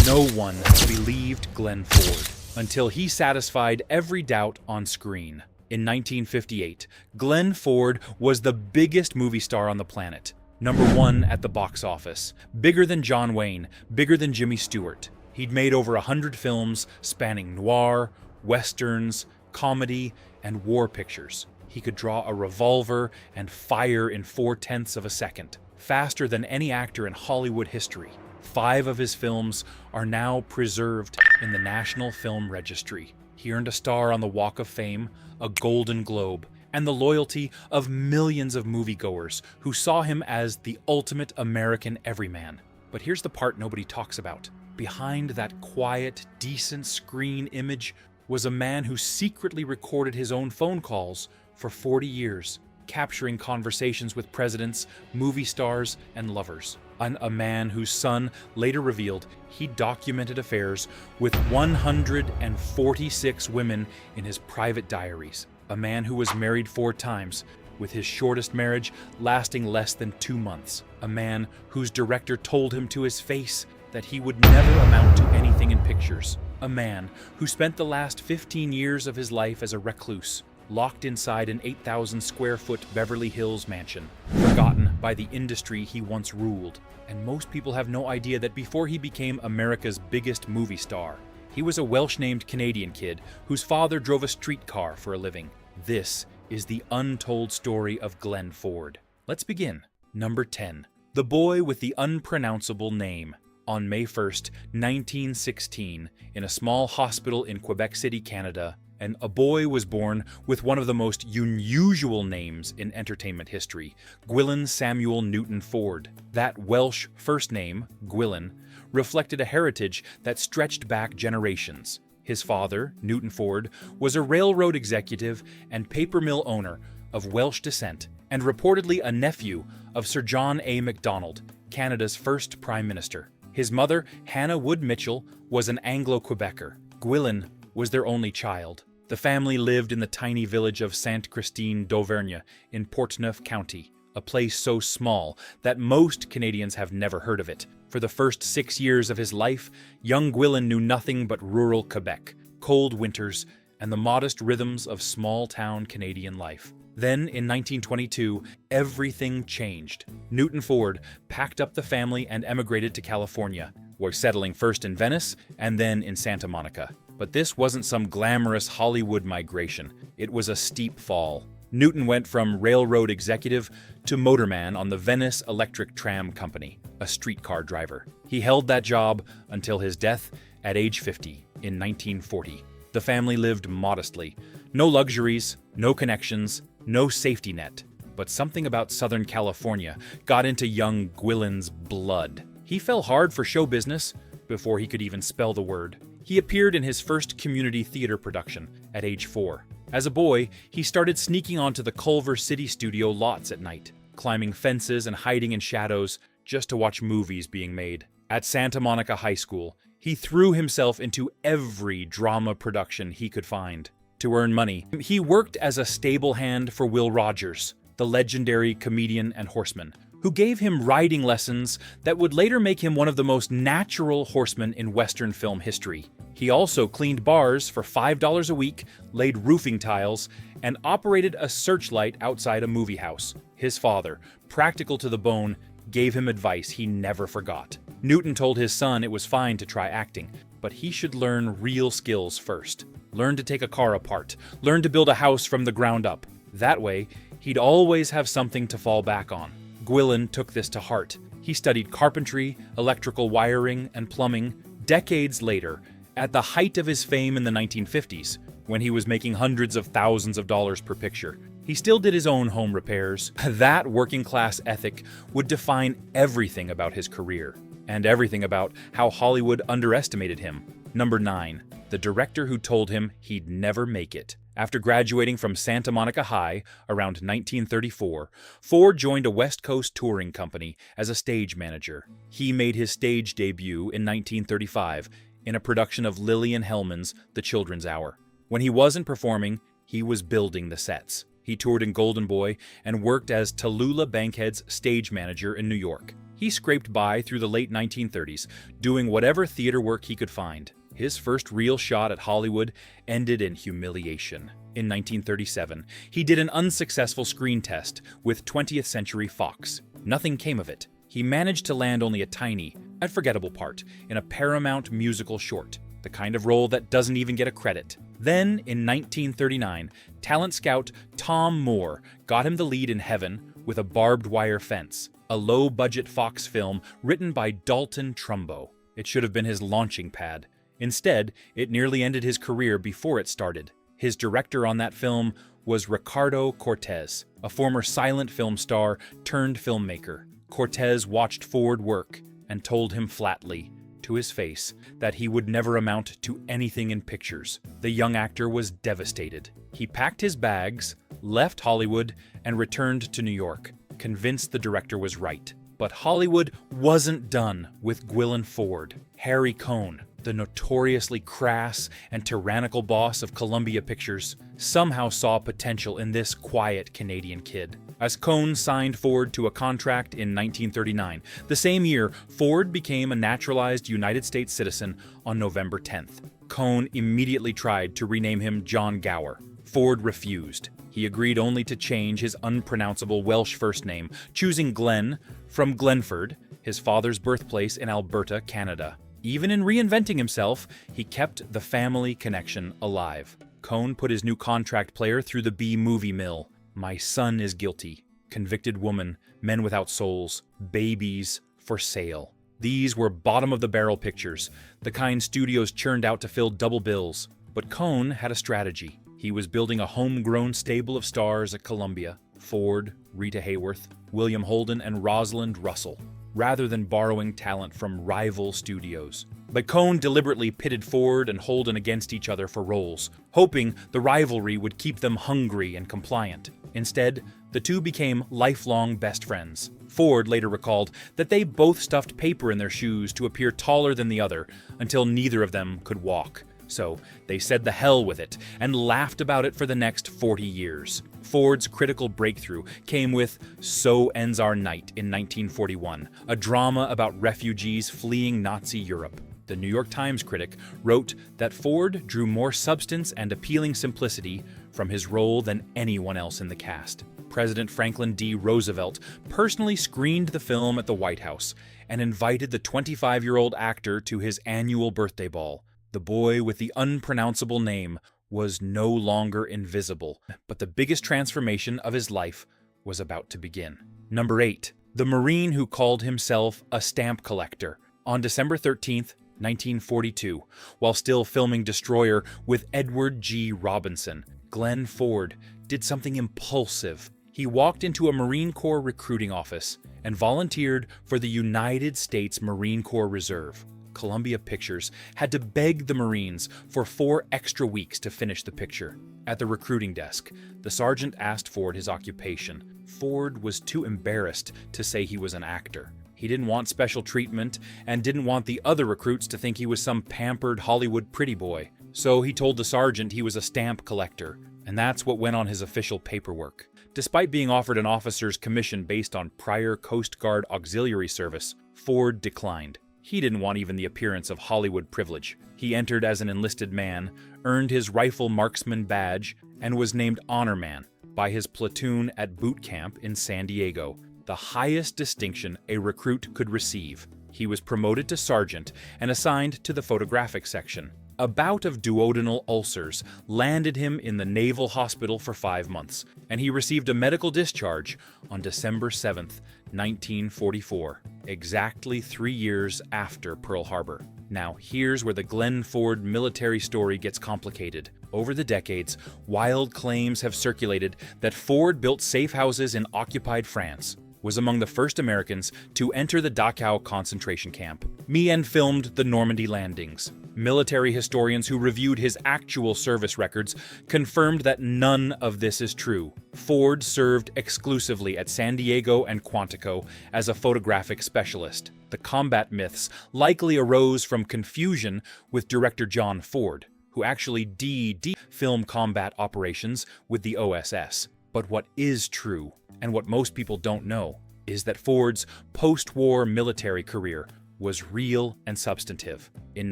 No one believed Gwyllyn Ford until he satisfied every doubt on screen. In 1958, Gwyllyn Ford was the biggest movie star on the planet. #1 at the box office. Bigger than John Wayne, bigger than Jimmy Stewart. He'd made over 100 films spanning noir, westerns, comedy, and war pictures. He could draw a revolver and fire in 4/10 of a second, faster than any actor in Hollywood history. 5 of his films are now preserved in the National Film Registry. He earned a star on the Walk of Fame, a Golden Globe, and the loyalty of millions of moviegoers who saw him as the ultimate American everyman. But here's the part nobody talks about. Behind that quiet, decent screen image was a man who secretly recorded his own phone calls for 40 years, capturing conversations with presidents, movie stars, and lovers. A man whose son later revealed he documented affairs with 146 women in his private diaries. A man who was married 4 times, with his shortest marriage lasting less than 2 months. A man whose director told him to his face that he would never amount to anything in pictures. A man who spent the last 15 years of his life as a recluse, locked inside an 8,000 square foot Beverly Hills mansion, forgotten by the industry he once ruled. And most people have no idea that before he became America's biggest movie star, he was a Welsh-named Canadian kid whose father drove a streetcar for a living. This is the untold story of Gwyllyn Ford. Let's begin. Number 10. The Boy with the Unpronounceable Name. On May 1st, 1916, in a small hospital in Quebec City, Canada, and a boy was born with one of the most unusual names in entertainment history, Gwyllyn Samuel Newton Ford. That Welsh first name, Gwyllyn, reflected a heritage that stretched back generations. His father, Newton Ford, was a railroad executive and paper mill owner of Welsh descent, and reportedly a nephew of Sir John A. Macdonald, Canada's first Prime Minister. His mother, Hannah Wood Mitchell, was an Anglo-Quebecer. Gwyllyn was their only child. The family lived in the tiny village of Sainte-Christine d'Auvergne in Portneuf County, a place so small that most Canadians have never heard of it. For the first 6 years of his life, young Gwyllyn knew nothing but rural Quebec, cold winters, and the modest rhythms of small-town Canadian life. Then, in 1922, everything changed. Newton Ford packed up the family and emigrated to California, where settling first in Venice and then in Santa Monica. But this wasn't some glamorous Hollywood migration. It was a steep fall. Newton went from railroad executive to motorman on the Venice Electric Tram Company, a streetcar driver. He held that job until his death at age 50 in 1940. The family lived modestly. No luxuries, no connections, no safety net. But something about Southern California got into young Gwyllyn's blood. He fell hard for show business before he could even spell the word. He appeared in his first community theater production at age 4. As a boy, he started sneaking onto the Culver City studio lots at night, climbing fences and hiding in shadows just to watch movies being made. At Santa Monica High School, he threw himself into every drama production he could find. To earn money, he worked as a stable hand for Will Rogers, the legendary comedian and horseman, who gave him riding lessons that would later make him one of the most natural horsemen in Western film history. He also cleaned bars for $5 a week, laid roofing tiles, and operated a searchlight outside a movie house. His father, practical to the bone, gave him advice he never forgot. Newton told his son it was fine to try acting, but he should learn real skills first. Learn to take a car apart, learn to build a house from the ground up. That way, he'd always have something to fall back on. Gwyllyn took this to heart. He studied carpentry, electrical wiring, and plumbing. Decades later, at the height of his fame in the 1950s, when he was making hundreds of thousands of dollars per picture, he still did his own home repairs. That working-class ethic would define everything about his career, and everything about how Hollywood underestimated him. Number 9. The director who told him he'd never make it. After graduating from Santa Monica High around 1934, Ford joined a West Coast touring company as a stage manager. He made his stage debut in 1935 in a production of Lillian Hellman's The Children's Hour. When he wasn't performing, he was building the sets. He toured in Golden Boy and worked as Tallulah Bankhead's stage manager in New York. He scraped by through the late 1930s, doing whatever theater work he could find. His first real shot at Hollywood ended in humiliation. In 1937, he did an unsuccessful screen test with 20th Century Fox. Nothing came of it. He managed to land only a tiny and forgettable part in a Paramount musical short, the kind of role that doesn't even get a credit. Then, in 1939, talent scout Tom Moore got him the lead in Heaven with a Barbed Wire Fence, a low-budget Fox film written by Dalton Trumbo. It should have been his launching pad. Instead, it nearly ended his career before it started. His director on that film was Ricardo Cortez, a former silent film star turned filmmaker. Cortez watched Ford work and told him flatly, to his face, that he would never amount to anything in pictures. The young actor was devastated. He packed his bags, left Hollywood, and returned to New York, convinced the director was right. But Hollywood wasn't done with Gwyllyn Ford. Harry Cohn, the notoriously crass and tyrannical boss of Columbia Pictures, somehow saw potential in this quiet Canadian kid. As Cohn signed Ford to a contract in 1939, the same year, Ford became a naturalized United States citizen on November 10th. Cohn immediately tried to rename him John Gower. Ford refused. He agreed only to change his unpronounceable Welsh first name, choosing Glenn from Glenford, his father's birthplace in Alberta, Canada. Even in reinventing himself, he kept the family connection alive. Cohn put his new contract player through the B-movie mill. My Son is Guilty, Convicted Woman, Men Without Souls, Babies for Sale. These were bottom-of-the-barrel pictures, the kind studios churned out to fill double bills. But Cohn had a strategy. He was building a homegrown stable of stars at Columbia: Ford, Rita Hayworth, William Holden, and Rosalind Russell, rather than borrowing talent from rival studios. But Cohn deliberately pitted Ford and Holden against each other for roles, hoping the rivalry would keep them hungry and compliant. Instead, the two became lifelong best friends. Ford later recalled that they both stuffed paper in their shoes to appear taller than the other until neither of them could walk. So they said the hell with it and laughed about it for the next 40 years. Ford's critical breakthrough came with So Ends Our Night in 1941, a drama about refugees fleeing Nazi Europe. The New York Times critic wrote that Ford drew more substance and appealing simplicity from his role than anyone else in the cast. President Franklin D. Roosevelt personally screened the film at the White House and invited the 25-year-old actor to his annual birthday ball. The boy with the unpronounceable name was no longer invisible, but the biggest transformation of his life was about to begin. Number 8. The Marine who called himself a stamp collector. On December 13th, 1942, while still filming Destroyer with Edward G. Robinson, Glenn Ford did something impulsive. He walked into a Marine Corps recruiting office and volunteered for the United States Marine Corps Reserve. Columbia Pictures had to beg the Marines for 4 extra weeks to finish the picture. At the recruiting desk, the sergeant asked Ford his occupation. Ford was too embarrassed to say he was an actor. He didn't want special treatment and didn't want the other recruits to think he was some pampered Hollywood pretty boy. So he told the sergeant he was a stamp collector, and that's what went on his official paperwork. Despite being offered an officer's commission based on prior Coast Guard auxiliary service, Ford declined. He didn't want even the appearance of Hollywood privilege. He entered as an enlisted man, earned his rifle marksman badge, and was named Honor Man by his platoon at boot camp in San Diego, the highest distinction a recruit could receive. He was promoted to sergeant and assigned to the photographic section. A bout of duodenal ulcers landed him in the Naval Hospital for 5 months, and he received a medical discharge on December 7th, 1944, exactly 3 years after Pearl Harbor. Now, here's where the Glenn Ford military story gets complicated. Over the decades, wild claims have circulated that Ford built safe houses in occupied France, was among the first Americans to enter the Dachau concentration camp, and filmed the Normandy landings. Military historians who reviewed his actual service records confirmed that none of this is true. Ford served exclusively at San Diego and Quantico as a photographic specialist. The combat myths likely arose from confusion with director John Ford, who actually did film combat operations with the OSS. But what is true, and what most people don't know, is that Ford's post-war military career was real and substantive. In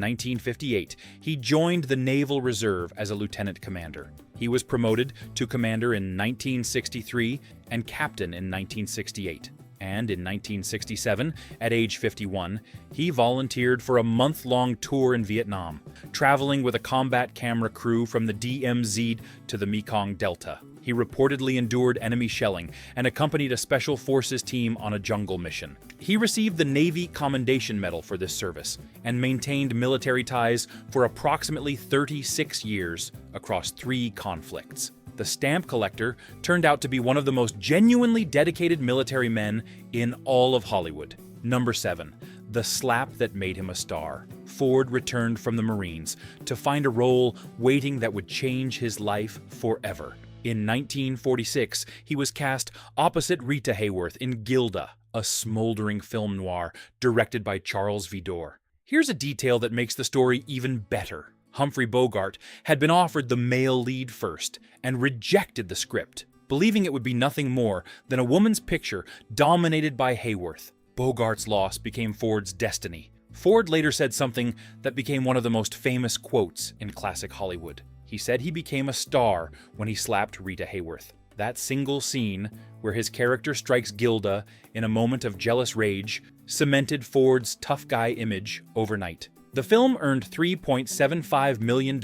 1958, he joined the Naval Reserve as a lieutenant commander. He was promoted to commander in 1963 and captain in 1968. And in 1967, at age 51, he volunteered for a month-long tour in Vietnam, traveling with a combat camera crew from the DMZ to the Mekong Delta. He reportedly endured enemy shelling and accompanied a special forces team on a jungle mission. He received the Navy Commendation Medal for this service and maintained military ties for approximately 36 years across 3 conflicts. The stamp collector turned out to be one of the most genuinely dedicated military men in all of Hollywood. Number 7. The slap that made him a star. Ford returned from the Marines to find a role waiting that would change his life forever. In 1946, he was cast opposite Rita Hayworth in Gilda, a smoldering film noir directed by Charles Vidor. Here's a detail that makes the story even better. Humphrey Bogart had been offered the male lead first and rejected the script, believing it would be nothing more than a woman's picture dominated by Hayworth. Bogart's loss became Ford's destiny. Ford later said something that became one of the most famous quotes in classic Hollywood. He said he became a star when he slapped Rita Hayworth. That single scene, where his character strikes Gilda in a moment of jealous rage, cemented Ford's tough guy image overnight. The film earned $3.75 million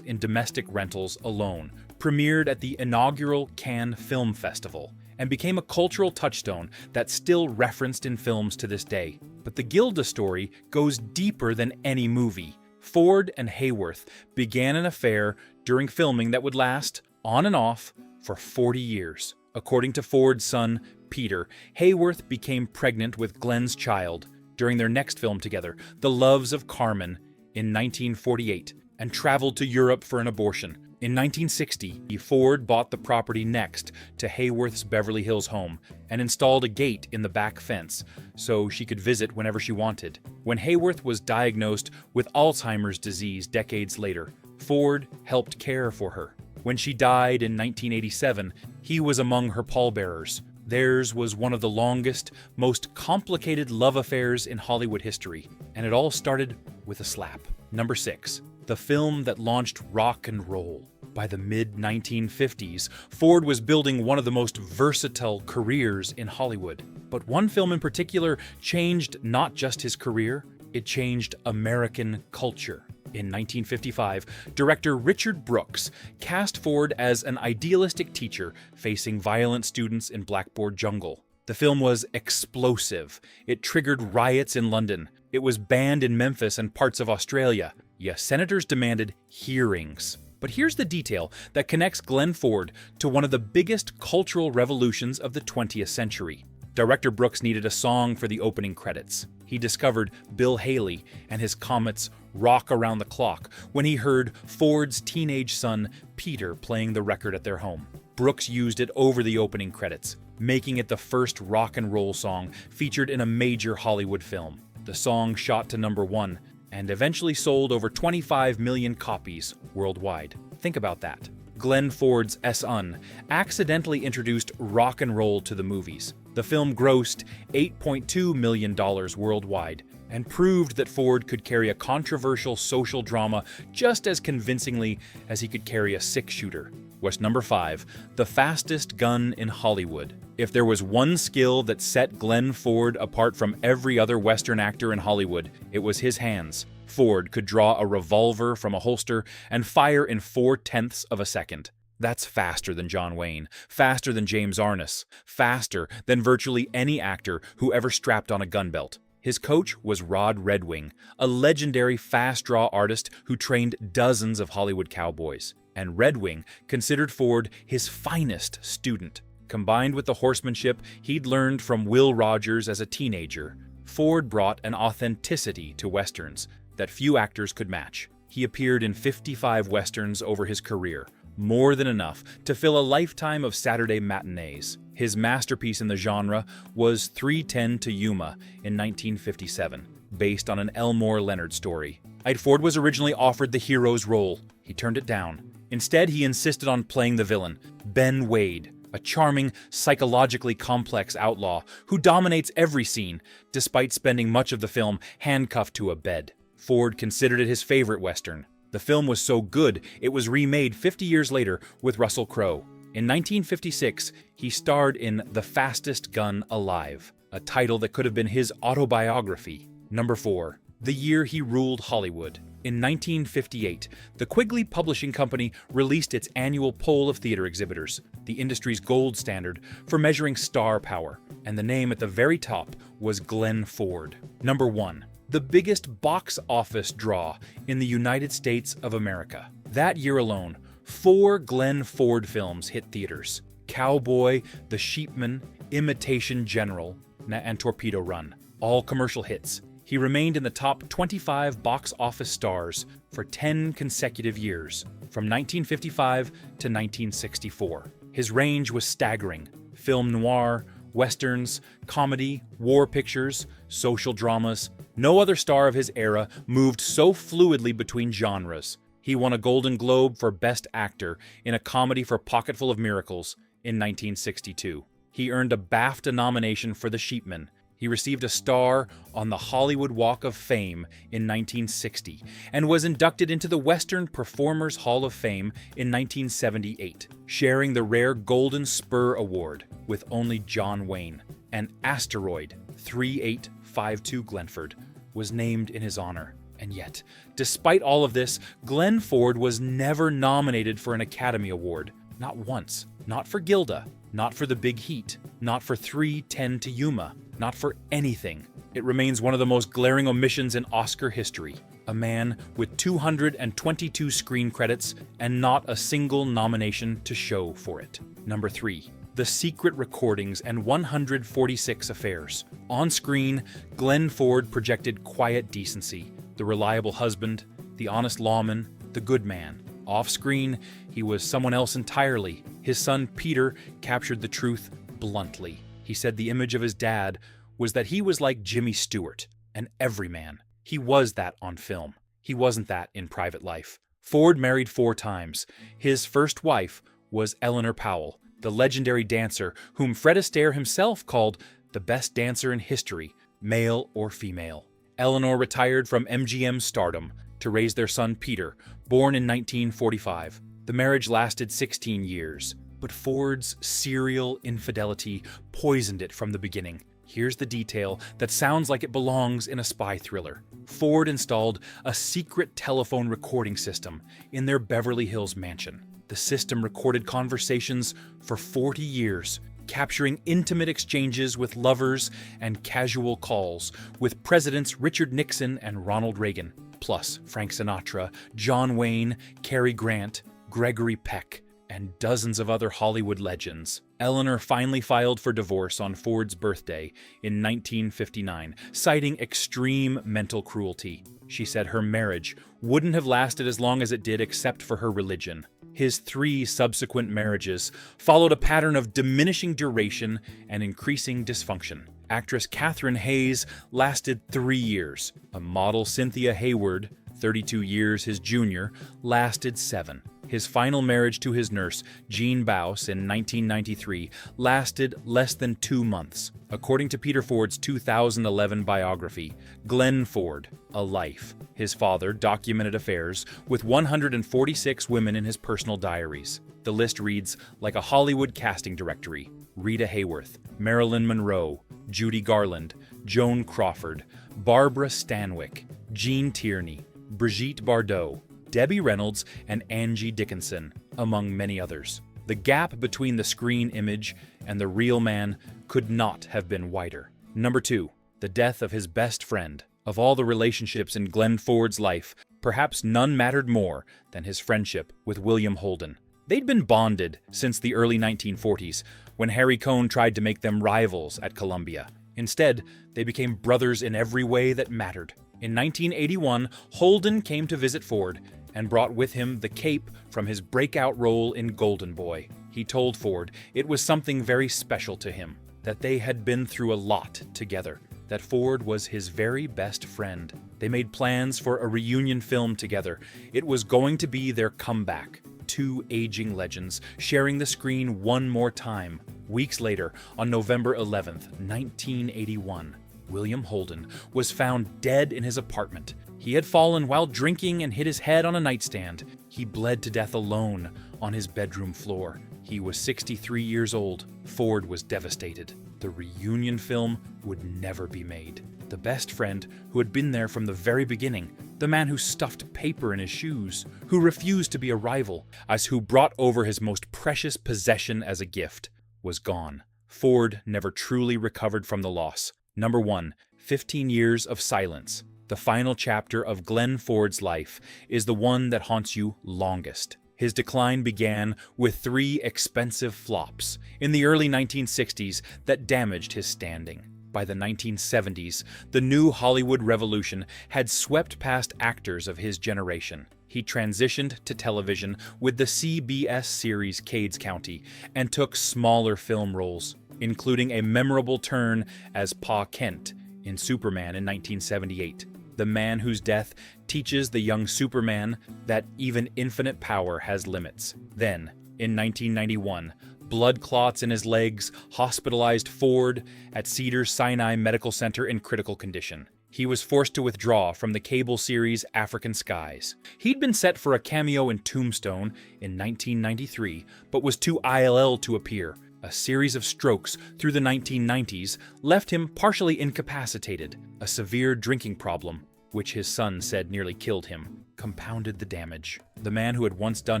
in domestic rentals alone, premiered at the inaugural Cannes Film Festival, and became a cultural touchstone that's still referenced in films to this day. But the Gilda story goes deeper than any movie. Ford and Hayworth began an affair during filming that would last, on and off, for 40 years. According to Ford's son, Peter, Hayworth became pregnant with Glenn's child during their next film together, The Loves of Carmen, in 1948, and traveled to Europe for an abortion. In 1960, Ford bought the property next to Hayworth's Beverly Hills home and installed a gate in the back fence so she could visit whenever she wanted. When Hayworth was diagnosed with Alzheimer's disease decades later, Ford helped care for her. When she died in 1987, he was among her pallbearers. Theirs was one of the longest, most complicated love affairs in Hollywood history, and it all started with a slap. Number 6. The film that launched rock and roll. By the mid-1950s, Ford was building one of the most versatile careers in Hollywood. But one film in particular changed not just his career, it changed American culture. In 1955, director Richard Brooks cast Ford as an idealistic teacher facing violent students in Blackboard Jungle. The film was explosive. It triggered riots in London. It was banned in Memphis and parts of Australia. Yes, senators demanded hearings. But here's the detail that connects Glenn Ford to one of the biggest cultural revolutions of the 20th century. Director Brooks needed a song for the opening credits. He discovered Bill Haley and his Comets' Rock Around the Clock when he heard Ford's teenage son, Peter, playing the record at their home. Brooks used it over the opening credits, making it the first rock and roll song featured in a major Hollywood film. The song shot to number 1 and eventually sold over 25 million copies worldwide. Think about that. Glenn Ford's S.Un. accidentally introduced rock and roll to the movies. The film grossed $8.2 million worldwide and proved that Ford could carry a controversial social drama just as convincingly as he could carry a 6-shooter. Was number 5, the fastest gun in Hollywood. If there was one skill that set Glenn Ford apart from every other Western actor in Hollywood, it was his hands. Ford could draw a revolver from a holster and fire in 0.4 of a second. That's faster than John Wayne, faster than James Arness, faster than virtually any actor who ever strapped on a gun belt. His coach was Rod Redwing, a legendary fast-draw artist who trained dozens of Hollywood cowboys. And Redwing considered Ford his finest student. Combined with the horsemanship he'd learned from Will Rogers as a teenager, Ford brought an authenticity to Westerns that few actors could match. He appeared in 55 Westerns over his career, more than enough to fill a lifetime of Saturday matinees. His masterpiece in the genre was 3:10 to Yuma in 1957, based on an Elmore Leonard story. Ford was originally offered the hero's role. He turned it down. Instead, he insisted on playing the villain, Ben Wade, a charming, psychologically complex outlaw who dominates every scene, despite spending much of the film handcuffed to a bed. Ford considered it his favorite Western. The film was so good, it was remade 50 years later with Russell Crowe. In 1956, he starred in The Fastest Gun Alive, a title that could have been his autobiography. Number 4. The year he ruled Hollywood. In 1958, the Quigley Publishing Company released its annual poll of theater exhibitors, the industry's gold standard for measuring star power, and the name at the very top was Glenn Ford. Number 1. The biggest box office draw in the United States of America. That year alone, 4 Glenn Ford films hit theaters: Cowboy, The Sheepman, Imitation General, and Torpedo Run, all commercial hits. He remained in the top 25 box office stars for 10 consecutive years, from 1955 to 1964. His range was staggering: film noir, westerns, comedy, war pictures, social dramas. No other star of his era moved so fluidly between genres. He won a Golden Globe for Best Actor in a comedy for Pocketful of Miracles in 1962. He earned a BAFTA nomination for The Sheepman. He received a star on the Hollywood Walk of Fame in 1960 and was inducted into the Western Performers Hall of Fame in 1978, sharing the rare Golden Spur Award with only John Wayne. An asteroid, 3852 Glenford, was named in his honor. And yet, despite all of this, Glenn Ford was never nominated for an Academy Award. Not once. Not for Gilda. Not for The Big Heat. Not for 3:10 to Yuma. Not for anything. It remains one of the most glaring omissions in Oscar history. A man with 222 screen credits and not a single nomination to show for it. Number 3. The Secret Recordings and 146 Affairs. On screen, Glenn Ford projected quiet decency, the reliable husband, the honest lawman, the good man. Off-screen, he was someone else entirely. His son Peter captured the truth bluntly. He said the image of his dad was that he was like Jimmy Stewart, an everyman. He was that on film. He wasn't that in private life. Ford married 4 times. His first wife was Eleanor Powell, the legendary dancer whom Fred Astaire himself called the best dancer in history, male or female. Eleanor retired from MGM stardom to raise their son Peter, born in 1945. The marriage lasted 16 years, but Ford's serial infidelity poisoned it from the beginning. Here's the detail that sounds like it belongs in a spy thriller. Ford installed a secret telephone recording system in their Beverly Hills mansion. The system recorded conversations for 40 years, capturing intimate exchanges with lovers and casual calls with Presidents Richard Nixon and Ronald Reagan, plus Frank Sinatra, John Wayne, Cary Grant, Gregory Peck, and dozens of other Hollywood legends. Eleanor finally filed for divorce on Ford's birthday in 1959, citing extreme mental cruelty. She said her marriage wouldn't have lasted as long as it did except for her religion. His 3 subsequent marriages followed a pattern of diminishing duration and increasing dysfunction. Actress Katherine Hayes lasted 3 years. A model, Cynthia Hayward, 32 years his junior, lasted 7. His final marriage to his nurse, Jean Baus, in 1993, lasted less than 2 months. According to Peter Ford's 2011 biography, Glenn Ford, A Life, his father documented affairs with 146 women in his personal diaries. The list reads like a Hollywood casting directory: Rita Hayworth, Marilyn Monroe, Judy Garland, Joan Crawford, Barbara Stanwyck, Jean Tierney, Brigitte Bardot, Debbie Reynolds, and Angie Dickinson, among many others. The gap between the screen image and the real man could not have been wider. Number 2. The death of his best friend. Of all the relationships in Glenn Ford's life, perhaps none mattered more than his friendship with William Holden. They'd been bonded since the early 1940s, when Harry Cohn tried to make them rivals at Columbia. Instead, they became brothers in every way that mattered. In 1981, Holden came to visit Ford and brought with him the cape from his breakout role in Golden Boy. He told Ford it was something very special to him, that they had been through a lot together, that Ford was his very best friend. They made plans for a reunion film together. It was going to be their comeback. two aging legends sharing the screen one more time. Weeks later, on November 11th, 1981, William Holden was found dead in his apartment. He had fallen while drinking and hit his head on a nightstand. He bled to death alone on his bedroom floor. He was 63 years old. Ford was devastated. The reunion film would never be made. The best friend who had been there from the very beginning, the man who stuffed paper in his shoes, who refused to be a rival, as who brought over his most precious possession as a gift, was gone. Ford never truly recovered from the loss. Number 1, 15 years of silence. The final chapter of Glenn Ford's life is the one that haunts you longest. His decline began with 3 expensive flops in the early 1960s that damaged his standing. By the 1970s, the new Hollywood revolution had swept past actors of his generation. He transitioned to television with the CBS series Cades County and took smaller film roles, including a memorable turn as Pa Kent in Superman in 1978. The man whose death teaches the young Superman that even infinite power has limits. Then, in 1991, blood clots in his legs hospitalized Ford at Cedars-Sinai Medical Center in critical condition. He was forced to withdraw from the cable series African Skies. He'd been set for a cameo in Tombstone in 1993, but was too ILL to appear. A series of strokes through the 1990s left him partially incapacitated. A severe drinking problem, which his son said nearly killed him, compounded the damage. The man who had once done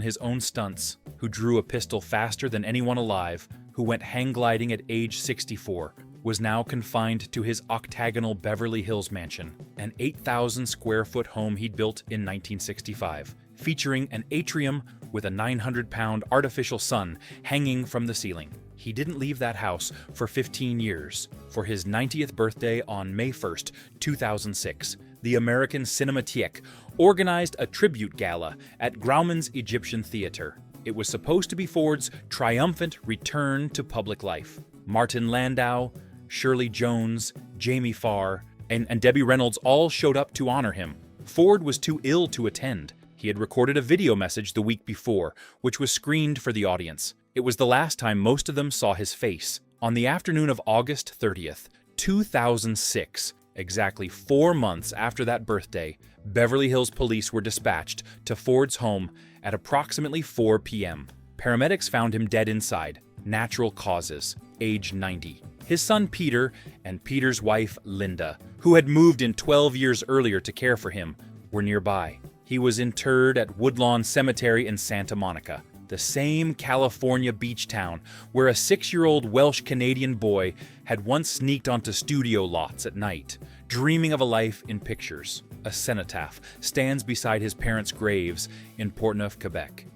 his own stunts, who drew a pistol faster than anyone alive, who went hang gliding at age 64, was now confined to his octagonal Beverly Hills mansion, an 8,000 square foot home he'd built in 1965, featuring an atrium with a 900-pound artificial sun hanging from the ceiling. He didn't leave that house for 15 years. For his 90th birthday on May 1st, 2006, the American Cinematheque organized a tribute gala at Grauman's Egyptian Theater. It was supposed to be Ford's triumphant return to public life. Martin Landau, Shirley Jones, Jamie Farr, and Debbie Reynolds all showed up to honor him. Ford was too ill to attend. He had recorded a video message the week before, which was screened for the audience. It was the last time most of them saw his face. On the afternoon of August 30th, 2006, exactly 4 months after that birthday, Beverly Hills police were dispatched to Ford's home at approximately 4 p.m. Paramedics found him dead inside, natural causes, age 90. His son Peter and Peter's wife Linda, who had moved in 12 years earlier to care for him, were nearby. He was interred at Woodlawn Cemetery in Santa Monica, the same California beach town where a 6-year-old Welsh-Canadian boy had once sneaked onto studio lots at night, dreaming of a life in pictures. A cenotaph stands beside his parents' graves in Portneuf, Quebec,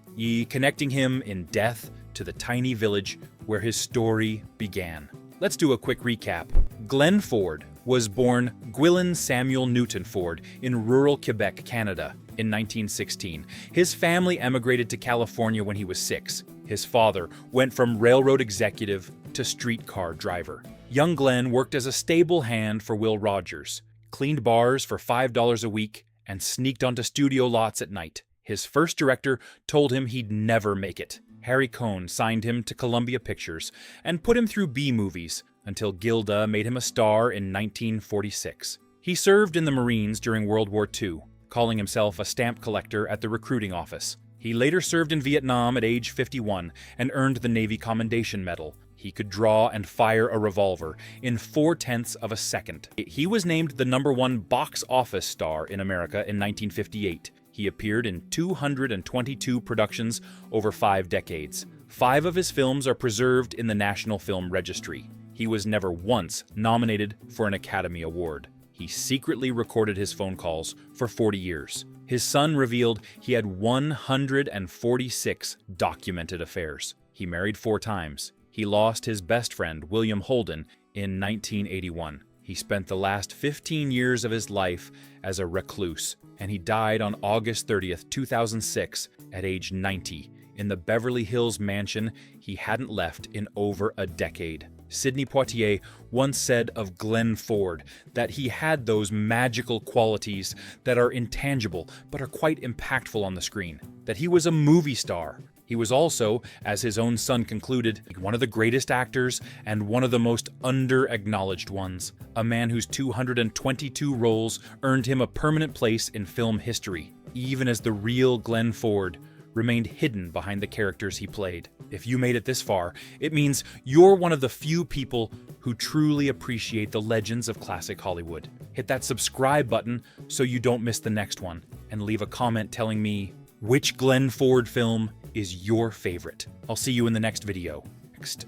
connecting him in death to the tiny village where his story began. Let's do a quick recap. Glenn Ford was born Gwyllyn Samuel Newton Ford in rural Quebec, Canada, in 1916. His family emigrated to California when he was 6. His father went from railroad executive to streetcar driver. Young Glenn worked as a stable hand for Will Rogers, cleaned bars for $5 a week, and sneaked onto studio lots at night. His first director told him he'd never make it. Harry Cohn signed him to Columbia Pictures and put him through B-movies until Gilda made him a star in 1946. He served in the Marines during World War II, calling himself a stamp collector at the recruiting office. He later served in Vietnam at age 51 and earned the Navy Commendation Medal. He could draw and fire a revolver in 0.4 of a second. He was named the #1 box office star in America in 1958. He appeared in 222 productions over 5 decades. 5 of his films are preserved in the National Film Registry. He was never once nominated for an Academy Award. He secretly recorded his phone calls for 40 years. His son revealed he had 146 documented affairs. He married 4 times. He lost his best friend, William Holden, in 1981. He spent the last 15 years of his life as a recluse, and he died on August 30th, 2006, at age 90, in the Beverly Hills mansion he hadn't left in over a decade. Sidney Poitier once said of Glenn Ford that he had those magical qualities that are intangible but are quite impactful on the screen, that he was a movie star, He was also, as his own son concluded, one of the greatest actors and one of the most under-acknowledged ones. A man whose 222 roles earned him a permanent place in film history, even as the real Glenn Ford remained hidden behind the characters he played. If you made it this far, it means you're one of the few people who truly appreciate the legends of classic Hollywood. Hit that subscribe button so you don't miss the next one, and leave a comment telling me which Glenn Ford film is your favorite. I'll see you in the next video. Next.